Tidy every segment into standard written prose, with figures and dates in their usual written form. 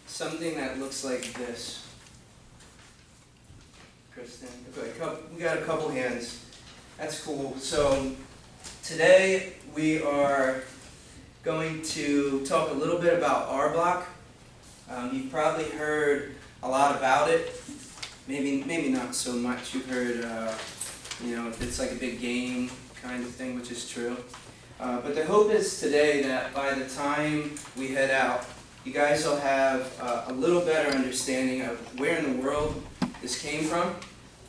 Something that looks like this. Kristen, okay, we got a couple hands. That's cool. So today we are going to talk a little bit about R block. You've probably heard a lot about it. Maybe not so much. You've heard, it's like a big game kind of thing, which is true. But the hope is today that by the time we head out, you guys will have a little better understanding of where in the world this came from,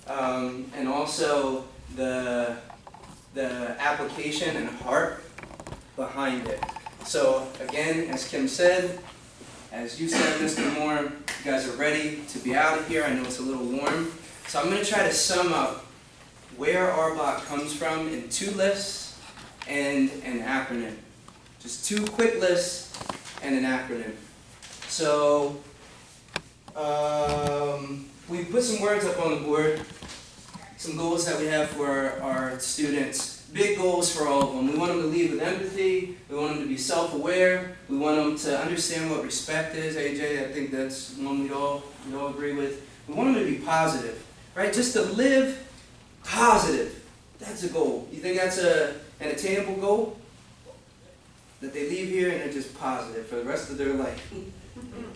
and also the application and heart behind it. So again, as Kim said, as you said, Mr. Moore, you guys are ready to be out of here. I know it's a little warm. So I'm going to try to sum up where R block comes from in 2 lists and an acronym. Just 2 quick lists and an acronym. So we put some words up on the board, some goals that we have for our students, big goals for all of them. We want them to lead with empathy, we want them to be self-aware, we want them to understand what respect is. AJ, I think that's one we all agree with. We want them to be positive, right? Just to live positive. That's a goal. You think that's an attainable goal? That they leave here and they're just positive for the rest of their life.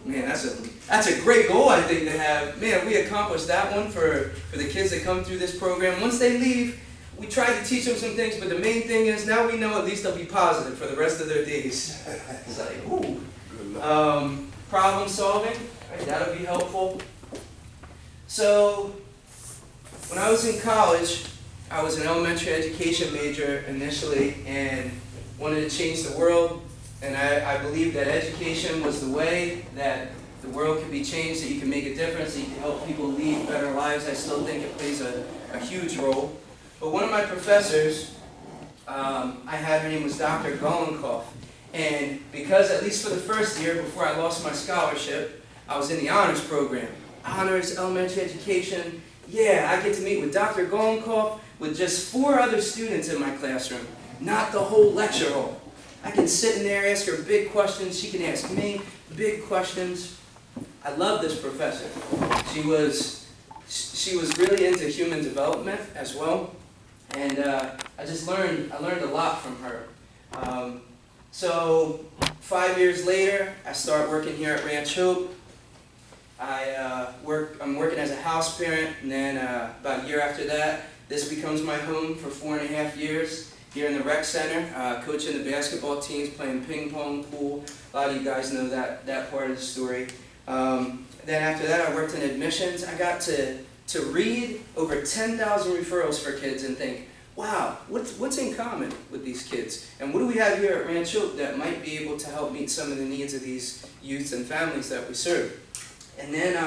Man, that's a great goal, I think, to have. Man, we accomplished that one for the kids that come through this program. Once they leave, we try to teach them some things, but the main thing is now we know at least they'll be positive for the rest of their days. It's like, ooh. Problem solving, right, that'll be helpful. So, when I was in college, I was an elementary education major initially, and wanted to change the world, and I believed that education was the way that the world could be changed, that you can make a difference, that you can help people lead better lives. I still think it plays a huge role. But one of my professors, her name was Dr. Gollenkoff, and because at least for the first year before I lost my scholarship, I was in the honors program. Honors, elementary education. Yeah, I get to meet with Dr. Gollenkoff with just 4 other students in my classroom. Not the whole lecture hall. I can sit in there, ask her big questions. She can ask me big questions. I love this professor. She was really into human development as well, and I learned a lot from her. So 5 years later, I start working here at Ranch Hope. I'm working as a house parent, and then about a year after that, this becomes my home for 4.5 years. Here in the rec center, coaching the basketball teams, playing ping pong, pool. A lot of you guys know that part of the story. Then after that, I worked in admissions. I got to read over 10,000 referrals for kids and think, wow, what's in common with these kids? And what do we have here at Ranch Hope that might be able to help meet some of the needs of these youths and families that we serve? And then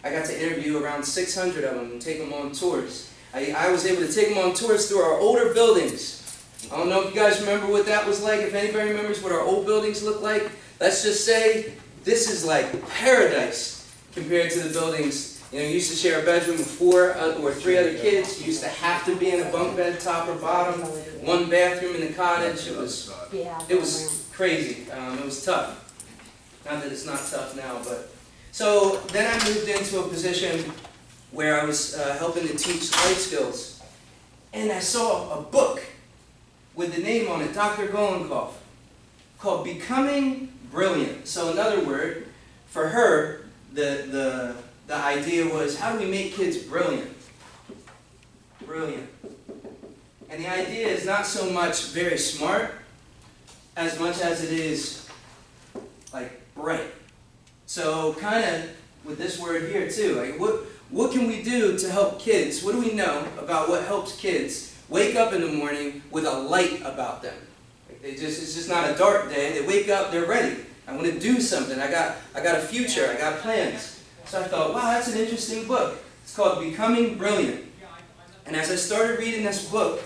I got to interview around 600 of them and take them on tours. I was able to take them on tours through our older buildings. I don't know if you guys remember what that was like, if anybody remembers what our old buildings look like. Let's just say this is like paradise compared to the buildings. You know, you used to share a bedroom with 4 or 3 other kids. You used to have to be in a bunk bed, top or bottom. 1 bathroom in the cottage. It was crazy. It was tough. Not that it's not tough now, but. So then I moved into a position where I was helping to teach life skills. And I saw a book with the name on it, Dr. Gollenkoff, called Becoming Brilliant. So another word, for her, the idea was, how do we make kids brilliant? Brilliant. And the idea is not so much very smart, as much as it is like bright. So kind of with this word here too, like what can we do to help kids? What do we know about what helps kids wake up in the morning with a light about them? Like it's just not a dark day. They wake up, they're ready. I want to do something. I got a future. I got plans. So I thought, wow, that's an interesting book. It's called Becoming Brilliant. And as I started reading this book,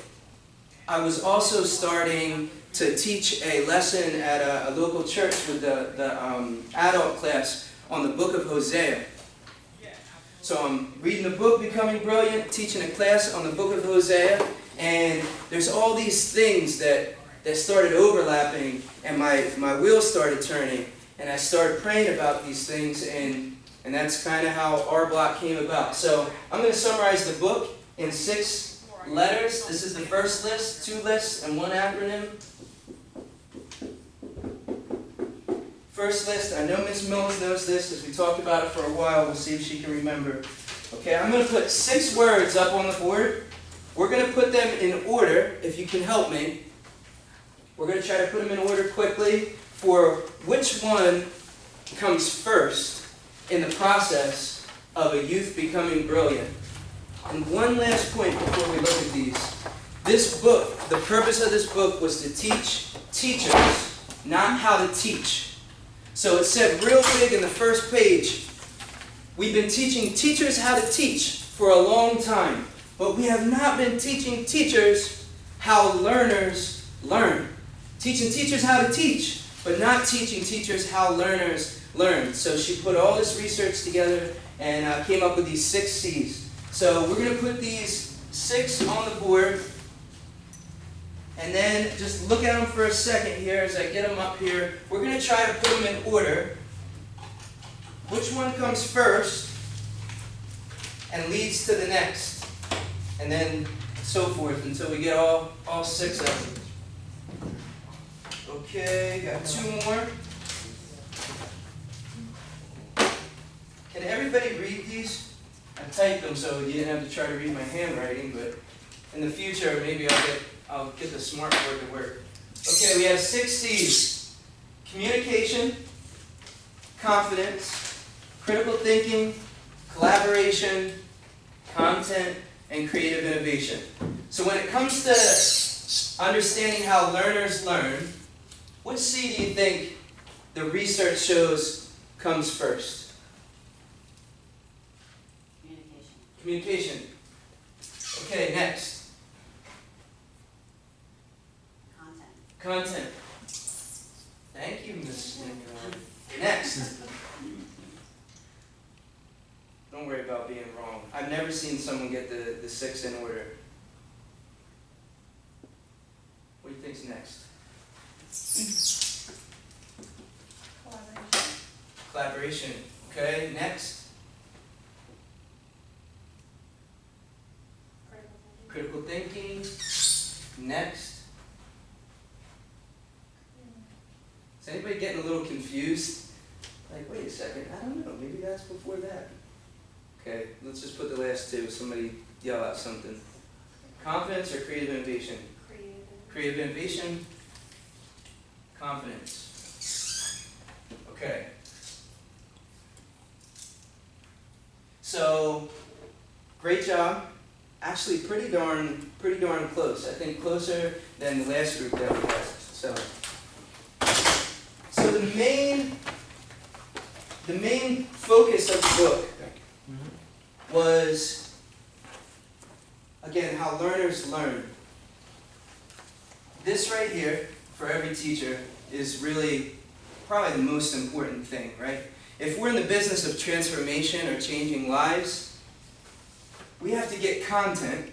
I was also starting to teach a lesson at a local church with the adult class on the book of Hosea. So I'm reading the book, Becoming Brilliant, teaching a class on the book of Hosea, and there's all these things that started overlapping, and my wheels started turning. and I started praying about these things, and that's kind of how our block came about. So I'm going to summarize the book in 6 letters. This is the first list, 2 lists, and 1 acronym. First list, I know Miss Mills knows this because we talked about it for a while. We'll see if she can remember. Okay, I'm going to put 6 words up on the board. We're going to put them in order, if you can help me. We're going to try to put them in order quickly for which one comes first in the process of a youth becoming brilliant. And one last point before we look at these. This book, the purpose of this book was to teach teachers, not how to teach. So it said real big in the first page, we've been teaching teachers how to teach for a long time, but we have not been teaching teachers how learners learn. Teaching teachers how to teach, but not teaching teachers how learners learn. So she put all this research together and came up with these 6 C's. So we're going to put these 6 on the board, and then just look at them for a second here as I get them up here. We're going to try to put them in order. Which one comes first and leads to the next, and then so forth until we get all 6 of them. Okay, got 2 more. Can everybody read these? I typed them so you didn't have to try to read my handwriting, but in the future maybe I'll get the smart board to work. Okay, we have 6 C's. Communication, confidence, critical thinking, collaboration, content, and creative innovation. So when it comes to understanding how learners learn, which C do you think the research shows comes first? Communication. Okay, next. Content. Thank you, Ms. Next. Don't worry about being wrong. I've never seen someone get the 6 in order. What do you think's next? Collaboration. Okay, next. Critical thinking. Next. Is anybody getting a little confused? Like, wait a second, I don't know, maybe that's before that. Okay, let's just put the last 2. Somebody yell out something. Confidence or creative innovation? Creative innovation. Confidence. Okay. So, great job. Actually, pretty darn close. I think closer than the last group that we had. So the main focus of the book was, again, how learners learn. This right here, for every teacher, is really probably the most important thing, right? If we're in the business of transformation or changing lives, we have to get content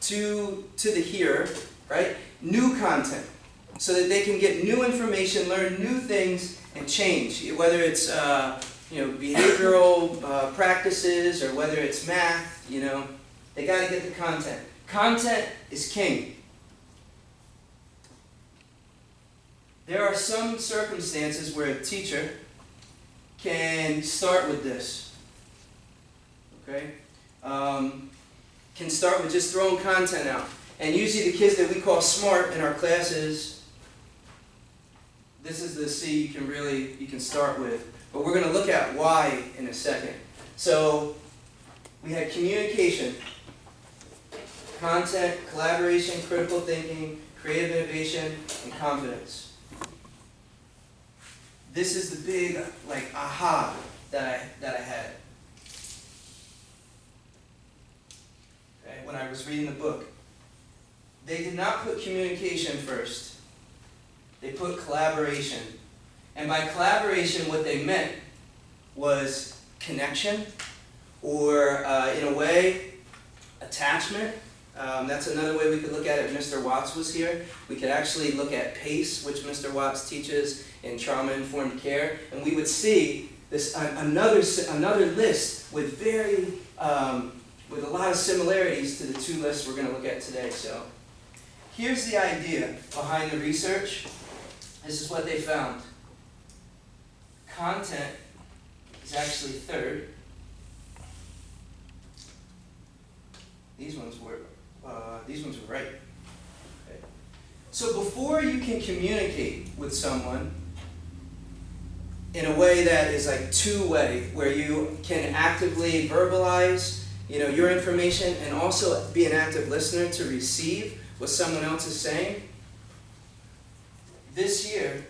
to the hearer, right? New content, so that they can get new information, learn new things, and change. Whether it's behavioral practices or whether it's math, they got to get the content. Content is king. There are some circumstances where a teacher can start with this. Okay? Can start with just throwing content out. And usually the kids that we call smart in our classes, this is the C you can start with. But we're going to look at why in a second. So we had communication, content, collaboration, critical thinking, creative innovation, and confidence. This is the big aha that I had. Okay, when I was reading the book. They did not put communication first. They put collaboration. And by collaboration, what they meant was connection, or in a way, attachment. That's another way we could look at it if Mr. Watts was here. We could actually look at pace, which Mr. Watts teaches in trauma-informed care, and we would see this another list with with a lot of similarities to the two lists we're going to look at today. So here's the idea behind the research. This is what they found. Content is actually third. These ones were right. Okay. So before you can communicate with someone in a way that is like two-way, where you can actively verbalize, your information, and also be an active listener to receive what someone else is saying, this here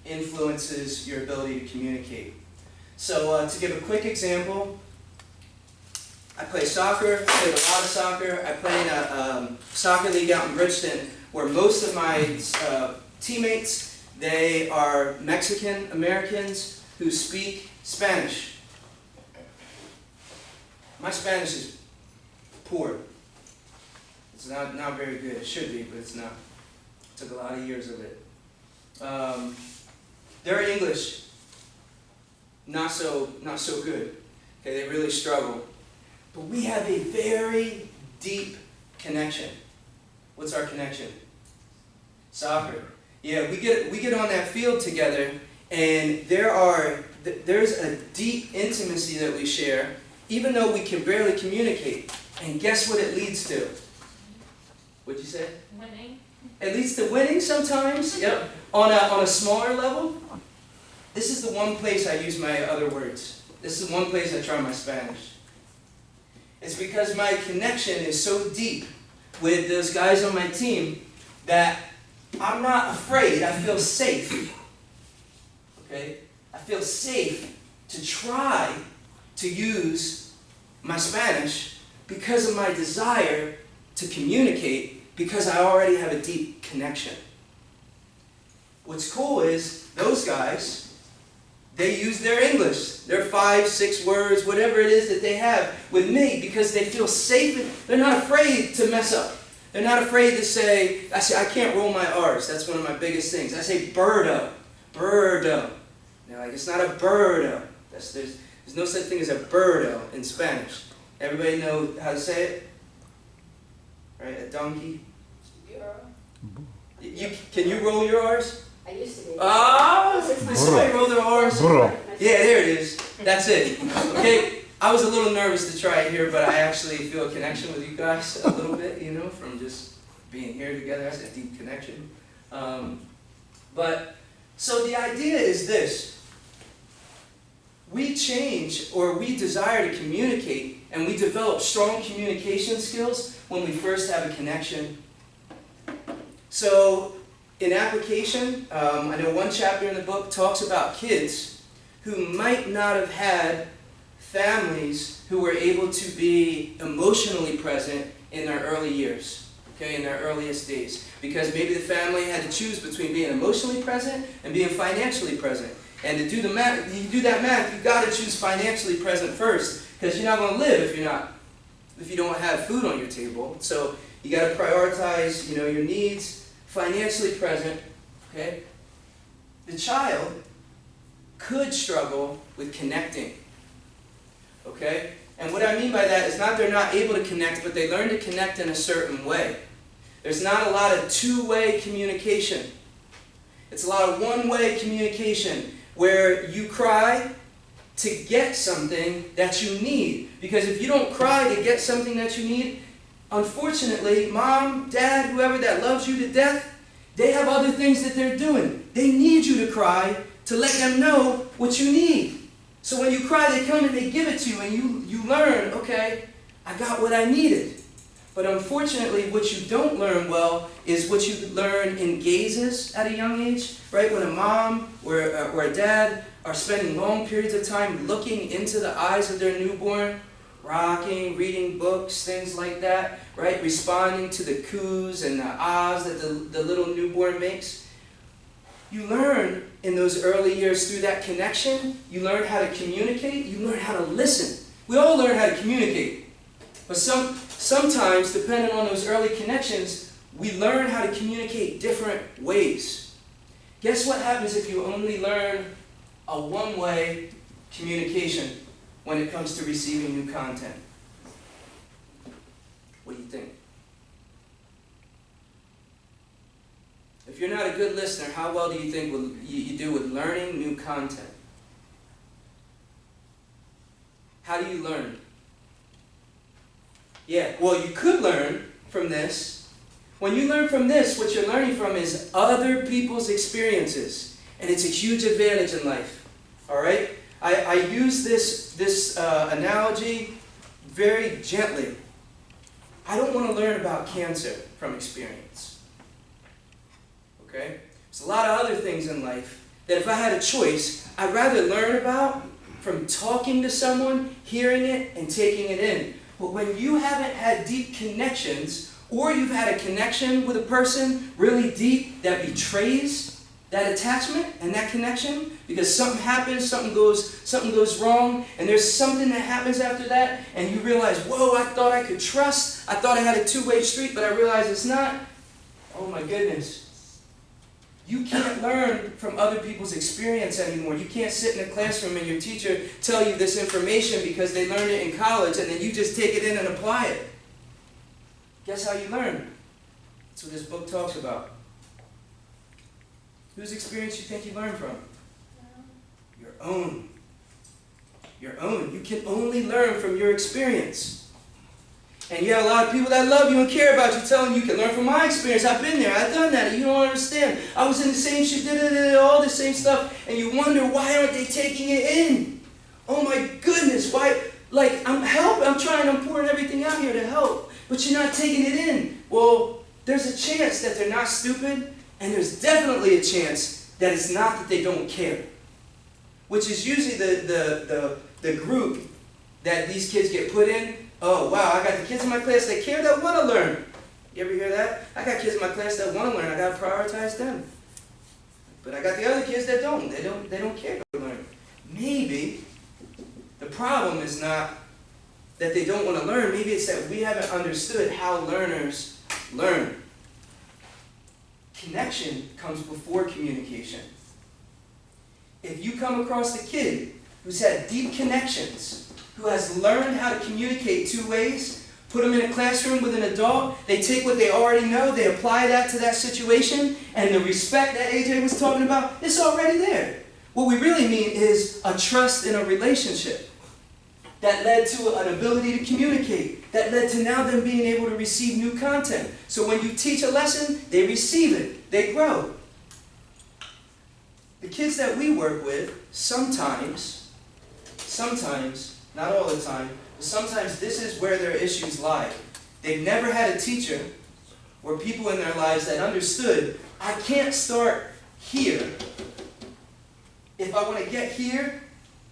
influences your ability to communicate. So to give a quick example, I play soccer, played a lot of soccer. I play in a soccer league out in Bridgeton where most of my teammates, they are Mexican Americans who speak Spanish. My Spanish is poor. It's not very good. It should be, but it's not. It took a lot of years of it. Their English, not so good. Okay, they really struggle. But we have a very deep connection. What's our connection? Soccer. Yeah, we get on that field together, and there's a deep intimacy that we share, even though we can barely communicate. And guess what it leads to? What'd you say? Winning. It leads to winning sometimes. Yep. On a smaller level. This is the one place I use my other words. This is one place I try my Spanish. It's because my connection is so deep with those guys on my team that I'm not afraid. I feel safe. Okay? I feel safe to try to use my Spanish because of my desire to communicate, because I already have a deep connection. What's cool is those guys, they use their English, their 5, 6 words, whatever it is that they have with me, because they feel safe. They're not afraid to mess up. They're not afraid to say, I can't roll my R's. That's one of my biggest things. I say birdo, birdo. They're like, it's not a birdo. There's no such thing as a birdo in Spanish. Everybody know how to say it? Right, a donkey? Can you roll your R's? I used to be. Did somebody roll their R's? Burro. Yeah, there it is. That's it. Okay, I was a little nervous to try it here, but I actually feel a connection with you guys a little bit, from just being here together. That's a deep connection. So the idea is this. We change, or we desire to communicate, and we develop strong communication skills when we first have a connection. So, in application, I know one chapter in the book talks about kids who might not have had families who were able to be emotionally present in their early years, okay, in their earliest days. Because maybe the family had to choose between being emotionally present and being financially present. And to do the math, you do that math, you've got to choose financially present first, because you're not going to live if you don't have food on your table. So you got to prioritize, your needs. Financially present, okay? The child could struggle with connecting, okay? And what I mean by that is not they're not able to connect, but they learn to connect in a certain way. There's not a lot of two-way communication. It's a lot of one-way communication where you cry to get something that you need. Because if you don't cry to get something that you need, unfortunately, mom, dad, whoever that loves you to death, they have other things that they're doing. They need you to cry to let them know what you need. So when you cry, they come and they give it to you, and you learn, okay, I got what I needed. But unfortunately, what you don't learn well is what you learn in gazes at a young age, right? When a mom or a dad are spending long periods of time looking into the eyes of their newborn, rocking, reading books, things like that, right? Responding to the coos and the ahs that the little newborn makes. You learn in those early years through that connection, you learn how to communicate, you learn how to listen. We all learn how to communicate. But sometimes, depending on those early connections, we learn how to communicate different ways. Guess what happens if you only learn a one-way communication when it comes to receiving new content? What do you think? If you're not a good listener, how well do you think you do with learning new content? How do you learn? Yeah, well, you could learn from this. When you learn from this, what you're learning from is other people's experiences. And it's a huge advantage in life. All right? I use this analogy very gently. I don't want to learn about cancer from experience. Okay? There's a lot of other things in life that if I had a choice, I'd rather learn about from talking to someone, hearing it, and taking it in. But when you haven't had deep connections, or you've had a connection with a person really deep that betrays that attachment and that connection, because something happens, something goes wrong, and there's something that happens after that, and you realize, whoa, I thought I could trust, I thought I had a two-way street, but I realize it's not. Oh my goodness. You can't learn from other people's experience anymore. You can't sit in a classroom and your teacher tell you this information because they learned it in college, and then you just take it in and apply it. Guess how you learn? That's what this book talks about. Whose experience you think you learn from? Your own. Your own. You can only learn from your experience. And you have a lot of people that love you and care about you telling you can learn from my experience. I've been there. I've done that. And you don't understand. I was in the same shit, all the same stuff. And you wonder, why aren't they taking it in? Oh my goodness. Why? Like, I'm trying, I'm pouring everything out here to help. But you're not taking it in. Well, there's a chance that they're not stupid. And there's definitely a chance that it's not that they don't care. Which is usually the group that these kids get put in. Oh, wow, I got the kids in my class that care, that want to learn. You ever hear that? I got kids in my class that want to learn. I got to prioritize them. But I got the other kids that don't. They don't care to learn. Maybe the problem is not that they don't want to learn. Maybe it's that we haven't understood how learners learn. Connection comes before communication. If you come across a kid who's had deep connections, who has learned how to communicate two ways, put them in a classroom with an adult, they take what they already know, they apply that to that situation, and the respect that AJ was talking about, it's already there. What we really mean is a trust in a relationship that led to an ability to communicate, that led to now them being able to receive new content. So when you teach a lesson, they receive it, they grow. The kids that we work with, sometimes, not all the time, but sometimes this is where their issues lie. They've never had a teacher or people in their lives that understood, I can't start here. If I want to get here,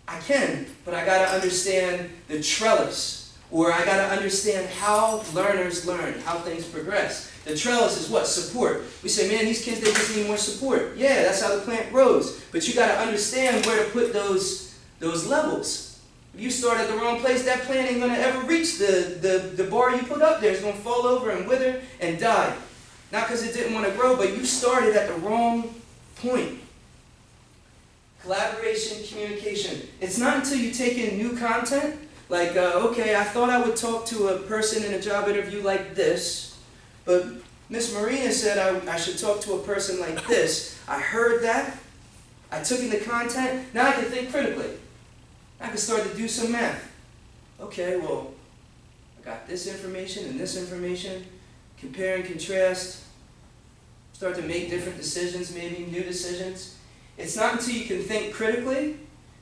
I can, but I got to understand the trellis, or I got to understand how learners learn, how things progress. The trellis is what? Support. We say, man, these kids, they just need more support. Yeah, that's how the plant grows. But you got to understand where to put those levels. If you start at the wrong place, that plant ain't going to ever reach the bar you put up there. It's going to fall over and wither and die. Not because it didn't want to grow, but you started at the wrong point. Collaboration, communication. It's not until you take in new content, like, okay, I thought I would talk to a person in a job interview like this, but Miss Marina said I should talk to a person like this. I heard that. I took in the content. Now I can think critically. I can start to do some math. Okay, well, I got this information and this information. Compare and contrast. Start to make different decisions, maybe new decisions. It's not until you can think critically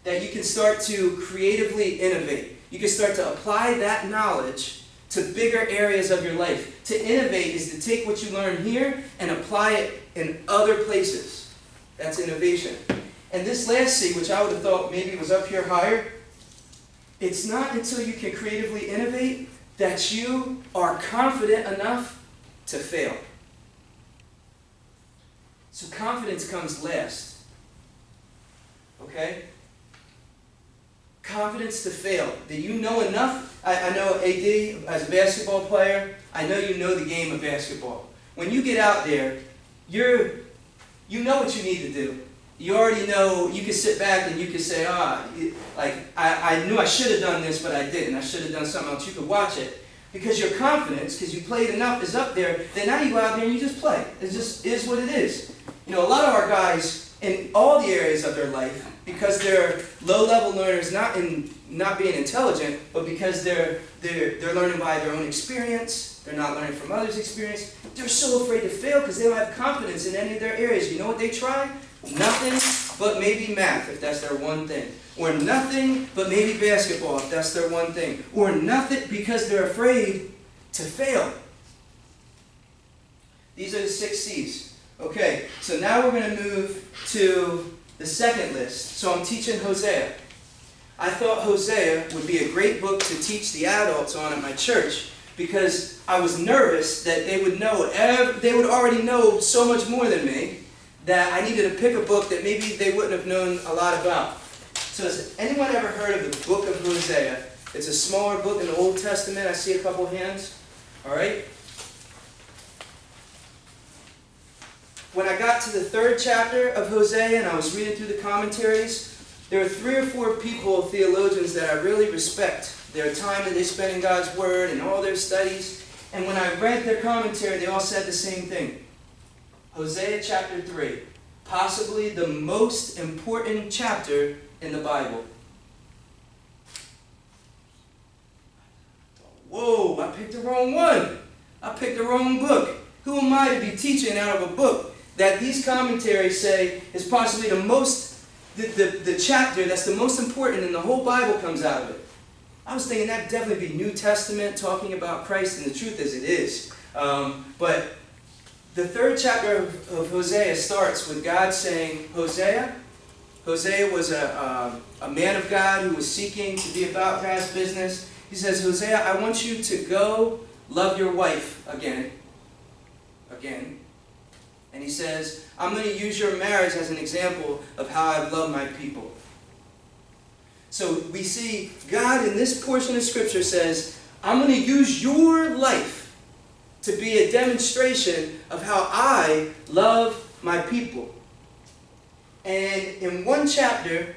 that you can start to creatively innovate. You can start to apply that knowledge to bigger areas of your life. To innovate is to take what you learn here and apply it in other places. That's innovation. And this last C, which I would have thought maybe was up here higher, it's not until you can creatively innovate that you are confident enough to fail. So confidence comes last. Okay? Confidence to fail. That you know enough. I know AD, as a basketball player, I know you know the game of basketball. When you get out there, you know what you need to do. You already know, you can sit back and you can say, I knew I should have done this, but I didn't. I should have done something else. You could watch it. Because your confidence, because you played enough, is up there, then now you go out there and you just play. It just is what it is. A lot of our guys, in all the areas of their life, because they're low-level learners, not being intelligent, but because they're learning by their own experience, they're not learning from others' experience, they're so afraid to fail because they don't have confidence in any of their areas. You know what they try? Nothing but maybe math, if that's their one thing. Or nothing but maybe basketball, if that's their one thing. Or nothing because they're afraid to fail. These are the 6 C's. Okay, so now we're going to move to the second list. So I'm teaching Hosea. I thought Hosea would be a great book to teach the adults on at my church because I was nervous that they would already know so much more than me that I needed to pick a book that maybe they wouldn't have known a lot about. So has anyone ever heard of the book of Hosea? It's a smaller book in the Old Testament. I see a couple hands. All right? When I got to the 3rd chapter of Hosea and I was reading through the commentaries, there are 3 or 4 people, theologians, that I really respect. Their time that they spend in God's Word and all their studies. And when I read their commentary, they all said the same thing. Hosea chapter 3, possibly the most important chapter in the Bible. Whoa, I picked the wrong one. I picked the wrong book. Who am I to be teaching out of a book that these commentaries say is possibly the chapter that's the most important in the whole Bible comes out of it? I was thinking that'd definitely be New Testament, talking about Christ, and the truth is it is. But the 3rd chapter of Hosea starts with God saying, Hosea was a man of God who was seeking to be about God's business. He says, Hosea, I want you to go love your wife again. And he says, I'm going to use your marriage as an example of how I love my people. So we see God in this portion of Scripture says, I'm going to use your life to be a demonstration of how I love my people. And in one chapter,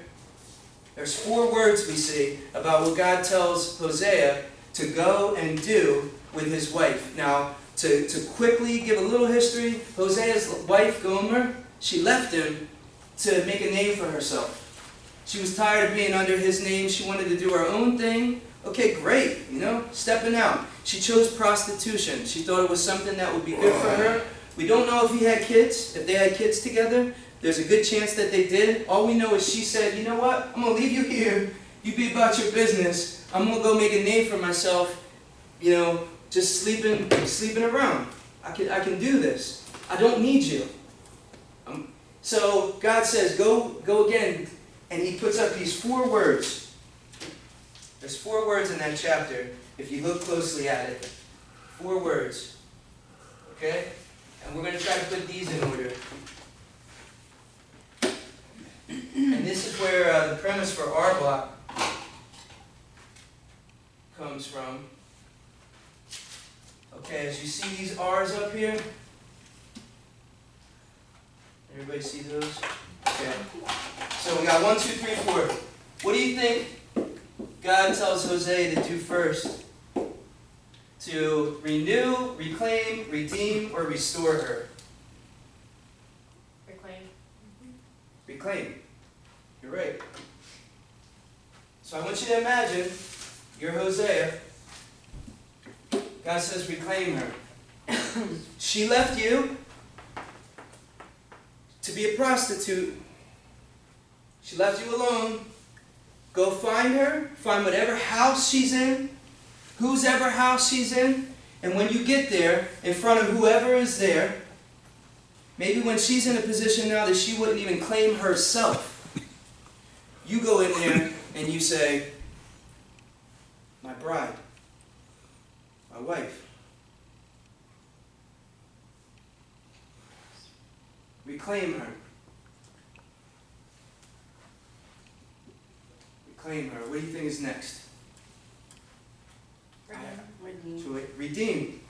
there's 4 words we see about what God tells Hosea to go and do with his wife. Now, to quickly give a little history, Hosea's wife, Gomer, she left him to make a name for herself. She was tired of being under his name. She wanted to do her own thing. Okay, great, stepping out. She chose prostitution. She thought it was something that would be good for her. We don't know if he had kids, if they had kids together. There's a good chance that they did. All we know is she said, you know what? I'm going to leave you here. You be about your business. I'm going to go make a name for myself, just sleeping around. I can do this. I don't need you. So God says, go again. And he puts up these 4 words. There's 4 words in that chapter, if you look closely at it. 4 words. Okay? And we're going to try to put these in order. And this is where the premise for our block comes from. Okay, as you see these R's up here. Everybody see those? Okay. So we got 1, 2, 3, 4. What do you think God tells Hosea to do first? To renew, reclaim, redeem, or restore her? Reclaim. Reclaim. You're right. So I want you to imagine you're Hosea. God says reclaim her. She left you to be a prostitute. She left you alone. Go find her. Find whatever house she's in. Whose ever house she's in. And when you get there, in front of whoever is there, maybe when she's in a position now that she wouldn't even claim herself, you go in there and you say, my bride, my wife. Reclaim her. Reclaim her. What do you think is next? Redeem. Redeem.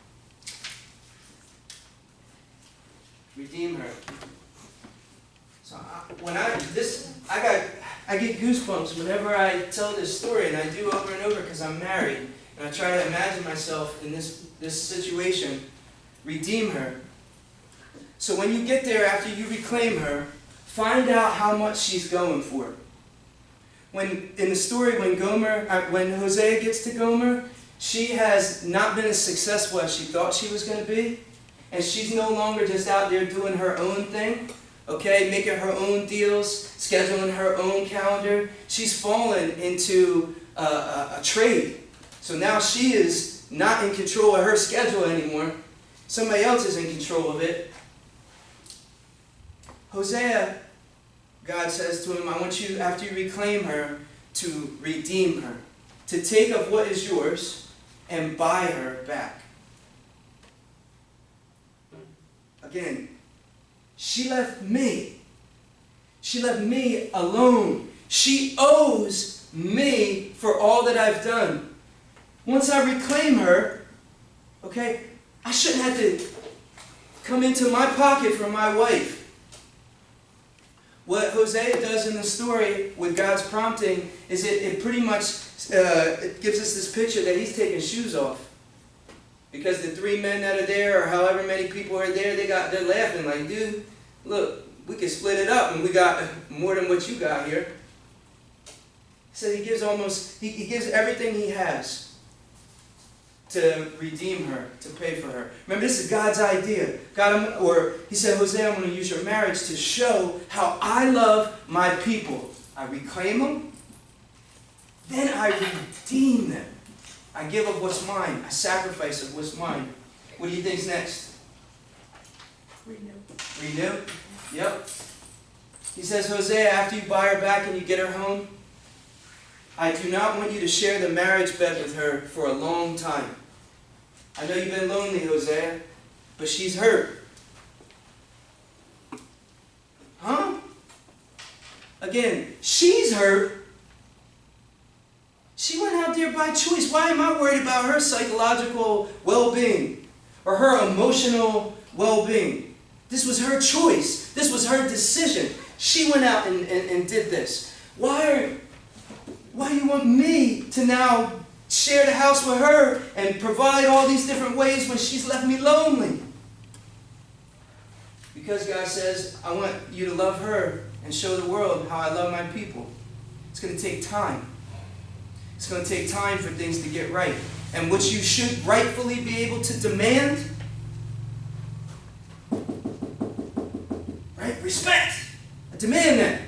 Redeem her. I get goosebumps whenever I tell this story, and I do over and over because I'm married, and I try to imagine myself in this situation, redeem her. So when you get there after you reclaim her, find out how much she's going for. In the story, when Hosea gets to Gomer, she has not been as successful as she thought she was going to be, and she's no longer just out there doing her own thing. Okay, making her own deals, scheduling her own calendar. She's fallen into a trade. So now she is not in control of her schedule anymore. Somebody else is in control of it. Hosea, God says to him, I want you, after you reclaim her, to redeem her. To take of what is yours and buy her back. Again, she left me. She left me alone. She owes me for all that I've done. Once I reclaim her, okay, I shouldn't have to come into my pocket for my wife. What Hosea does in the story with God's prompting is it pretty much it gives us this picture that he's taking shoes off. Because the 3 men that are there, or however many people are there, they're laughing like, dude, look, we can split it up and we got more than what you got here. So he gives everything he has to redeem her, to pay for her. Remember, this is God's idea. He said, Hosea, I'm going to use your marriage to show how I love my people. I reclaim them, then I redeem them. I give of what's mine. I sacrifice of what's mine. What do you think's next? Renew? Yep. He says, Hosea, after you buy her back and you get her home, I do not want you to share the marriage bed with her for a long time. I know you've been lonely, Hosea, but she's hurt. Huh? Again, she's hurt. She went out there by choice. Why am I worried about her psychological well-being or her emotional well-being? This was her choice. This was her decision. She went out and did this. Why do you want me to now share the house with her and provide all these different ways when she's left me lonely? Because God says, I want you to love her and show the world how I love my people. It's going to take time. It's going to take time for things to get right. And what you should rightfully be able to demand, right? Respect. I demand that.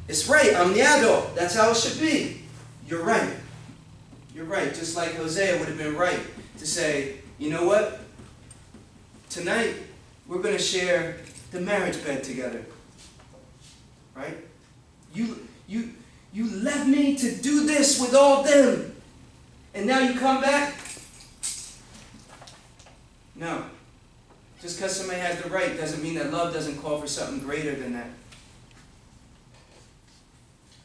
It's right. I'm the adult. That's how it should be. You're right. You're right. Just like Hosea would have been right to say, you know what? Tonight, we're going to share the marriage bed together. Right? You left me to do this with all them. And now you come back? No. Just because somebody has the right doesn't mean that love doesn't call for something greater than that.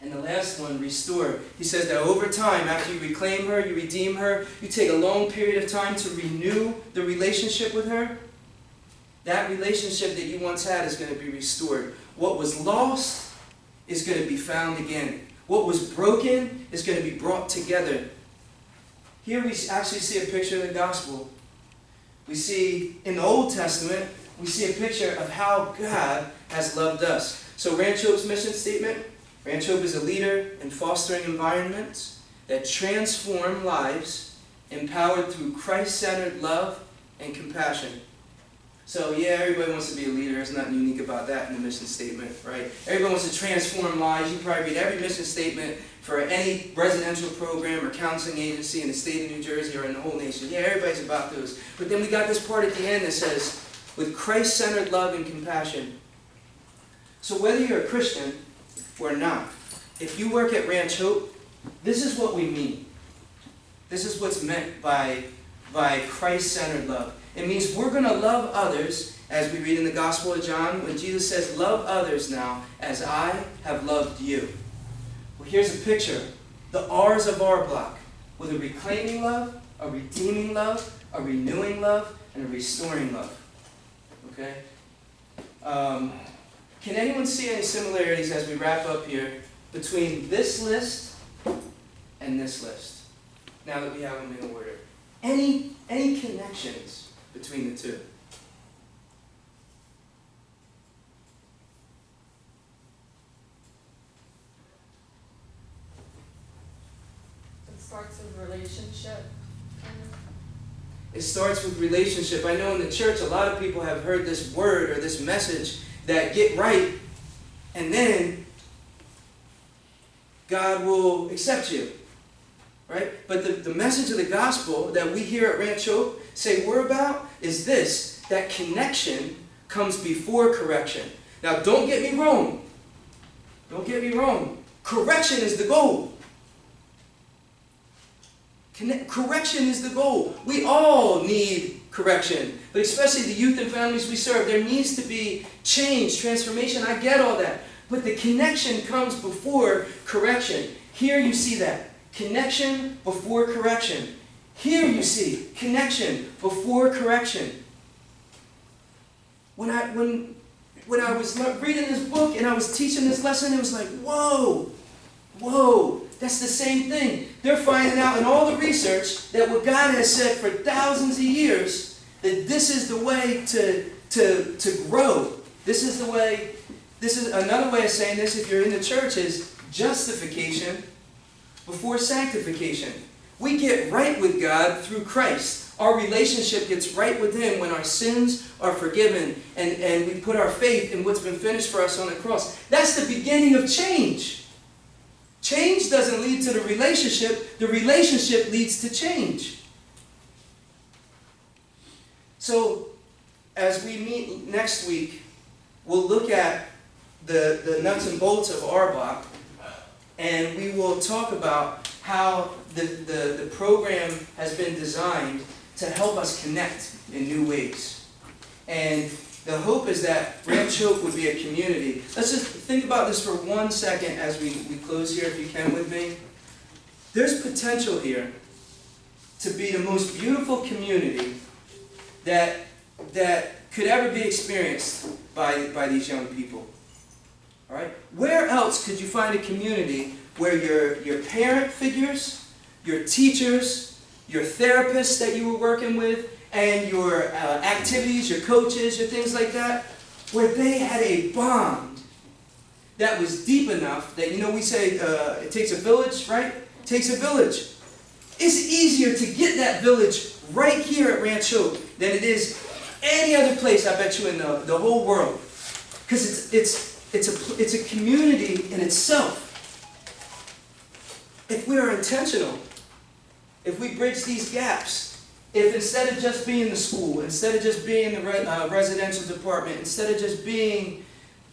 And the last one, restore. He says that over time, after you reclaim her, you redeem her, you take a long period of time to renew the relationship with her. That relationship that you once had is going to be restored. What was lost is going to be found again. What was broken is going to be brought together. Here we actually see a picture of the gospel. We see, in the Old Testament, we see a picture of how God has loved us. So Ranch Hope's mission statement, Ranch Hope is a leader in fostering environments that transform lives, empowered through Christ-centered love and compassion. So yeah, everybody wants to be a leader. There's nothing unique about that in the mission statement, right? Everybody wants to transform lives. You probably read every mission statement for any residential program or counseling agency in the state of New Jersey or in the whole nation. Yeah, everybody's about those. But then we got this part at the end that says, with Christ-centered love and compassion. So whether you're a Christian or not, if you work at Ranch Hope, this is what we mean. This is what's meant by Christ-centered love. It means we're going to love others, as we read in the Gospel of John, when Jesus says, love others now as I have loved you. Well, here's a picture. The R's of our block, with a reclaiming love, a redeeming love, a renewing love, and a restoring love. Okay? Can anyone see any similarities as we wrap up here between this list and this list? Now that we have them in order. Any connections between the two? It starts with relationship. It starts with relationship. I know in the church a lot of people have heard this word or this message that get right and then God will accept you. Right? But the message of the gospel that we here at Ranch Hope say we're about is this, that connection comes before correction. Now don't get me wrong. Don't get me wrong. Correction is the goal. Correction is the goal. We all need correction, but especially the youth and families we serve. There needs to be change, transformation. I get all that. But the connection comes before correction. Here you see that. Connection before correction. Here you see connection before correction. When I was reading this book and I was teaching this lesson, it was like, whoa, that's the same thing. They're finding out in all the research that what God has said for thousands of years, that this is the way to grow. This is another way of saying this, if you're in the church, is justification before sanctification. We get right with God through Christ. Our relationship gets right with Him when our sins are forgiven and we put our faith in what's been finished for us on the cross. That's the beginning of change. Change doesn't lead to the relationship leads to change. So, as we meet next week, we'll look at the nuts and bolts of Arbach, and we will talk about how the program has been designed to help us connect in new ways. And the hope is that Ranch Hope would be a community. Let's just think about this for 1 second as we close here, if you can with me. There's potential here to be the most beautiful community that could ever be experienced by these young people. All right? Where else could you find a community where your parent figures, your teachers, your therapists that you were working with, and your activities, your coaches, your things like that, where they had a bond that was deep enough that, we say it takes a village, right? It takes a village. It's easier to get that village right here at Ranch Hope than it is any other place, I bet you, in the whole world. Because it's a community in itself. If we are intentional, if we bridge these gaps, if instead of just being the school, instead of just being the residential department, instead of just being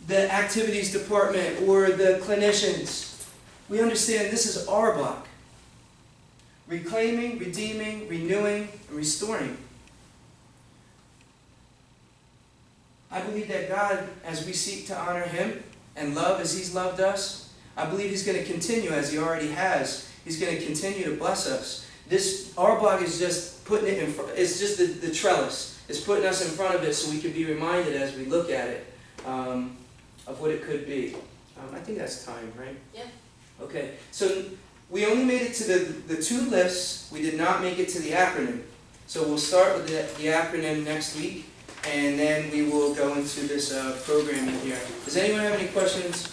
the activities department or the clinicians, we understand this is our block. Reclaiming, redeeming, renewing, and restoring. I believe that God, as we seek to honor Him and love as He's loved us, I believe He's going to continue as He already has. He's going to continue to bless us. This, our block is just putting it in front, it's just the trellis. It's putting us in front of it so we can be reminded as we look at it of what it could be. I think that's time, right? Yeah. Okay, so we only made it to the two lists. We did not make it to the acronym. So we'll start with the acronym next week, and then we will go into this programming here. Does anyone have any questions